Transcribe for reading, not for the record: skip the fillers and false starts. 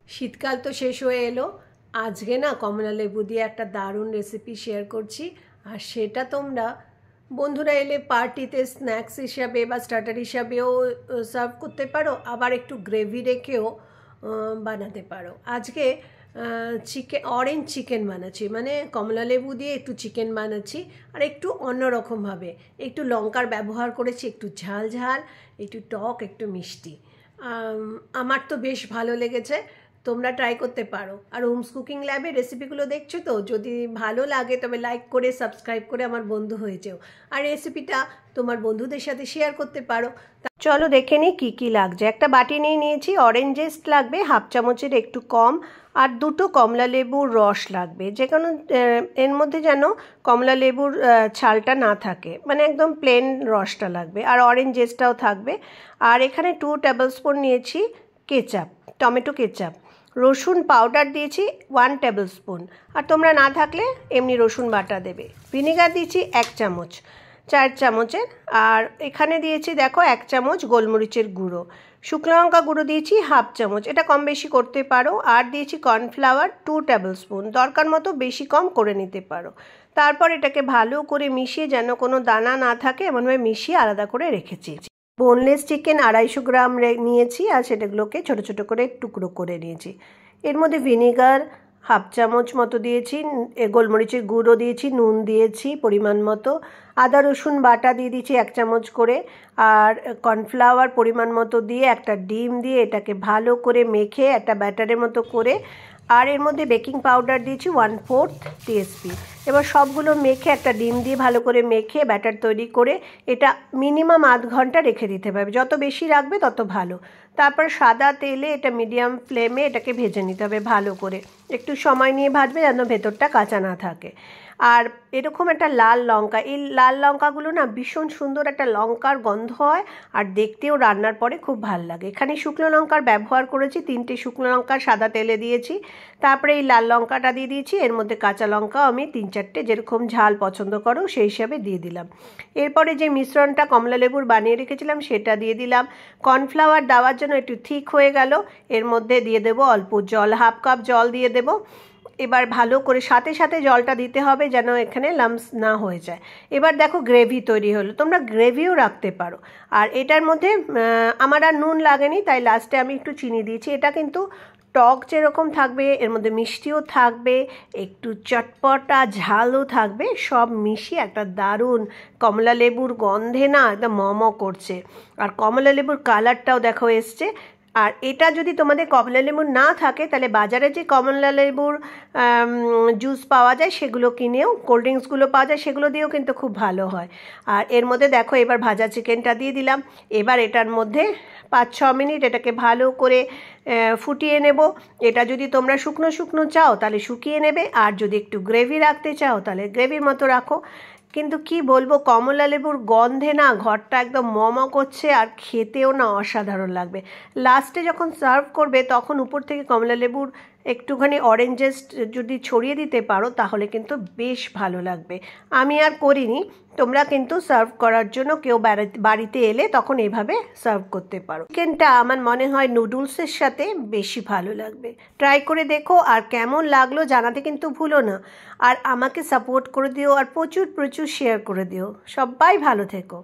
শীতকাল তো শেষ হয়ে এলো। আজকে না কমলা লেবু দিয়ে একটা দারুণ রেসিপি শেয়ার করছি। আর সেটা তোমরা বন্ধুরা এলে পার্টিতে স্ন্যাক্স হিসাবে বা স্টার্টার হিসাবেও সার্ভ করতে পারো, আবার একটু গ্রেভি রেখেও বানাতে পারো। আজকে চিকেন অরেঞ্জ চিকেন বানাচ্ছি, মানে কমলা লেবু দিয়ে একটু চিকেন বানাচ্ছি। আর একটু অন্যরকমভাবে একটু লঙ্কার ব্যবহার করেছি, একটু ঝাল ঝাল, একটু টক, একটু মিষ্টি। আমার তো বেশ ভালো লেগেছে, তোমরা ট্রাই করতে পারো। আর হোমস কুকিং ল্যাবের রেসিপিগুলো দেখছো তো, যদি ভালো লাগে তবে লাইক করে সাবস্ক্রাইব করে আমার বন্ধু হয়ে যেও। আর রেসিপিটা তোমার বন্ধুদের সাথে শেয়ার করতে পারো। চলো দেখে নিই কী কী লাগছে। একটা বাটি নিয়ে নিয়েছি, অরেঞ্জ জেস্ট লাগবে হাফ চামচের একটু কম, আর দুটো কমলা লেবুর রস লাগবে, যে কোনো এর মধ্যে যেন কমলা লেবুর ছালটা না থাকে, মানে একদম প্লেন রসটা লাগবে। আর অরেঞ্জ জেস্টটাও থাকবে। আর এখানে 2 টেবিল স্পুন নিয়েছি কেচাপ, টমেটো কেচাপ। রসুন পাউডার দিয়েছি 1 টেবিল স্পুন, আর তোমরা না থাকলে এমনি রসুন বাটা দেবে। ভিনেগার দিয়েছি 1 চামচ, 4 চামচের। আর এখানে দিয়েছি দেখো 1 চামচ গোলমরিচের গুঁড়ো। শুকনো লঙ্কা গুঁড়ো দিয়েছি হাফ চামচ, এটা কম বেশি করতে পারো। আর দিয়েছি কর্নফ্লাওয়ার 2 টেবিল স্পুন, দরকার মতো বেশি কম করে নিতে পারো। তারপর এটাকে ভালো করে মিশিয়ে, যেন কোনো দানা না থাকে এমনভাবে মিশিয়ে আলাদা করে রেখেছি। বোনলেস চিকেন 250 গ্রাম নিয়েছি, আর সেটাগুলোকে ছোট ছোট করে টুকরো করে নিয়েছি। এর মধ্যে ভিনেগার হাফ চামচ মতো দিয়েছি, গোলমরিচের গুঁড়ো দিয়েছি, নুন দিয়েছি পরিমাণ মতো, আদা রসুন বাটা দিয়ে দিয়েছি 1 চামচ করে, আর কর্নফ্লাওয়ার পরিমাণ মতো দিয়ে একটা ডিম দিয়ে এটাকে ভালো করে মেখে একটা ব্যাটারের মতো করে, আর এর মধ্যে বেকিং পাউডার দিয়েছি 1/4 টিএসপি। এবার সবগুলো মেখে একটা ডিম দিয়ে ভালো করে মেখে ব্যাটার তৈরি করে এটা মিনিমাম আধ ঘন্টা রেখে দিতে হবে, যত বেশি রাখবে তত ভালো। তারপর সাদা তেলে এটা মিডিয়াম ফ্লেমে এটাকে ভেজে নিতে হবে ভালো করে, একটু সময় নিয়ে ভাজবে যেন ভেতরটা কাঁচা না থাকে। আর এরকম একটা লাল লঙ্কা, এই লাল লঙ্কাগুলো না ভীষণ সুন্দর একটা লঙ্কার গন্ধ হয়, আর দেখতেও রান্নার পরে খুব ভাল লাগে। এখানে শুকনো লঙ্কার ব্যবহার করেছি, 3টে শুকনো লঙ্কা সাদা তেলে দিয়েছি। তারপরে এই লাল লঙ্কাটা দিয়ে দিয়েছি, এর মধ্যে কাঁচা লঙ্কাও আমি 3-4টে যেরকম ঝাল পছন্দ করো সেই হিসাবে দিয়ে দিলাম। এরপরে যে মিশ্রণটা কমলা লেবুর বানিয়ে রেখেছিলাম সেটা দিয়ে দিলাম। কর্নফ্লাওয়ার দেওয়ার জন্য একটু ঠিক হয়ে গেল, এর মধ্যে দিয়ে দেবো অল্প জল, হাফ কাপ জল দিয়ে দেবো। এবার ভালো করে সাথে সাথে জলটা দিতে হবে যেন এখানে লাম্পস না হয়ে যায়। এবার দেখো গ্রেভি তৈরি হলো, তোমরা গ্রেভিও রাখতে পারো। আর এটার মধ্যে আমার আর নুন লাগেনি, তাই লাস্টে আমি একটু চিনি দিয়েছি। এটা কিন্তু টক যেরকম থাকবে এর মধ্যে মিষ্টিও থাকবে, একটু চটপটা ঝালও থাকবে, সব মিশিয়ে একটা দারুণ কমলা লেবুর গন্ধে না একদম ম করছে। আর কমলা লেবুর কালারটাও দেখো এসছে। আর এটা যদি তোমাদের কমলা লেবুর না থাকে তাহলে বাজারে যে কমলা লেবুর জুস পাওয়া যায় সেগুলো কিনেও, কোল্ড ড্রিঙ্কসগুলো পাওয়া যায় সেগুলো দিয়েও কিন্তু খুব ভালো হয়। আর এর মধ্যে দেখো এবার ভাজা চিকেনটা দিয়ে দিলাম। এবার এটার মধ্যে 5-6 মিনিট এটাকে ভালো করে ফুটিয়ে নেব। এটা যদি তোমরা শুকনো শুকনো চাও তাহলে শুকিয়ে নেবে, আর যদি একটু গ্রেভি রাখতে চাও তাহলে গ্রেভির মতো রাখো। কিন্তু কি বলবো, কমলা লেবুর গন্ধে না ঘরটা একদম মম করছে, আর খেতেও না অসাধারণ লাগবে। লাস্টে যখন সার্ভ করবে তখন উপর থেকে কমলা লেবুর একটুখানি অরেঞ্জেস যদি ছড়িয়ে দিতে পারো তাহলে কিন্তু বেশ ভালো লাগবে। আমি আর করিনি, তোমরা কিন্তু সার্ভ করার জন্য কেউ বাড়িতে এলে তখন এভাবে সার্ভ করতে পারো। চিকেনটা আমার মনে হয় নুডলসের সাথে বেশি ভালো লাগবে। ট্রাই করে দেখো, আর কেমন লাগলো জানাতে কিন্তু ভুলো না। আর আমাকে সাপোর্ট করে দিও, আর প্রচুর প্রচুর শেয়ার করে দিও। সবাই ভালো থেকো।